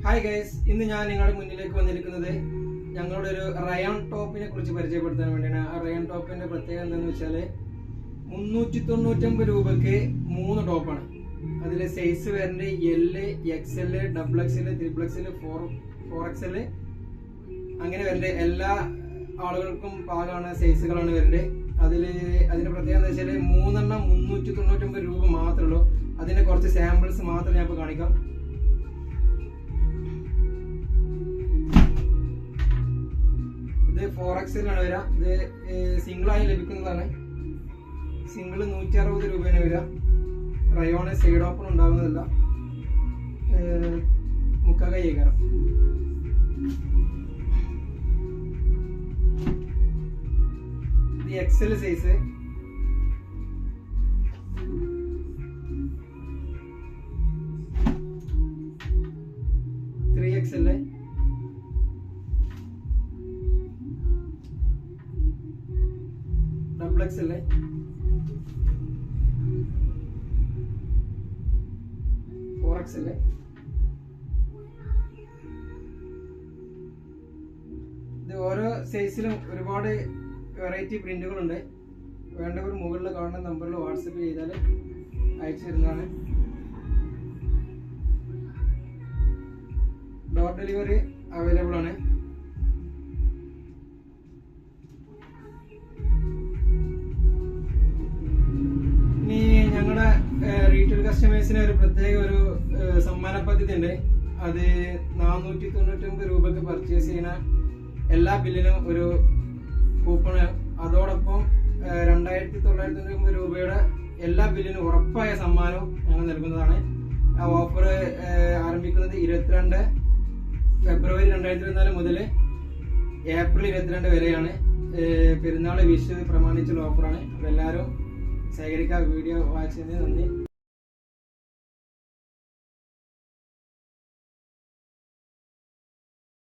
Hi guys, ഇന്ന് ഞാൻ നിങ്ങളുടെ മുന്നിലേക്ക് വന്നിരിക്കുന്നത് ഞങ്ങളുടെ ഒരു റയോൺ ടോപ്പിനെ കുറിച്ച് പരിചയപ്പെടുത്താൻ വേണ്ടിയാണ്. ആ റയോൺ ടോപ്പിന്റെ പ്രത്യേകത എന്താണെന്ന് വെച്ചാൽ 399 രൂപക്ക് 3 ടോപ്പാണ്. അതിലെ സൈസ് വരുന്നത് L, XL, XXL, XXL, 4XL അങ്ങനെ വരുന്നത്. എല്ലാ ആളുകൾക്കും പാകമാണ് സൈസുകളാണ് വരുന്നത്. അതിന്റെ പ്രത്യേകത എന്താ വെച്ചാൽ 3 എണ്ണം 399 രൂപ മാത്രമേ ഉള്ളൂ. അതിന്റെ കുറച്ച് സാമ്പിൾസ് മാത്രം ഞാൻ ഇപ്പോൾ കാണിക്കാം. ഇത് 4XL ആണ് വരിക. ഇത് സിംഗിളായി ലഭിക്കുന്നതാണ്. സിംഗിൾ 160 രൂപയാണ് വരിക. റയോണ് സൈഡ് ഓപ്പൺ ഉണ്ടാകുന്നതല്ല, മുക്കാകൈകാരം. ഇത് XL size. XL, XXL, 4XL. ഇത് ഓരോ സൈസിലും ഒരുപാട് വെറൈറ്റി പ്രിന്റുകളുണ്ട്. വേണ്ടവർ മുകളിൽ കാണുന്ന നമ്പറിൽ വാട്സപ്പ് ചെയ്താൽ അയച്ചു തരുന്നതാണ്. ഡോർ ഡെലിവറി അവൈലബിൾ ആണ്. ഇനി ഞങ്ങളുടെ റീറ്റെയിൽ കസ്റ്റമേഴ്സിന് ഒരു പ്രത്യേക ഒരു സമ്മാന പദ്ധതി ഉണ്ട്. അത് 499 രൂപക്ക് പർച്ചേസ് ചെയ്യുന്ന എല്ലാ ബില്ലിനും ഒരു കൂപ്പണ്, അതോടൊപ്പം 2999 രൂപയുടെ എല്ലാ ബില്ലിനും ഉറപ്പായ സമ്മാനവും ഞങ്ങൾ നൽകുന്നതാണ്. ആ ഓഫർ ആരംഭിക്കുന്നത് 22 ഫെബ്രുവരി 2024 മുതൽ ഏപ്രിൽ 22 വരെയാണ്. പെരുന്നാൾ വിഷു പ്രമാണിച്ചുള്ള ഓഫറാണ്. അപ്പോൾ എല്ലാവരും സഹകരിക്കുക. വീഡിയോ വാച്ച് ചെയ്യുന്നതിന് നന്ദി.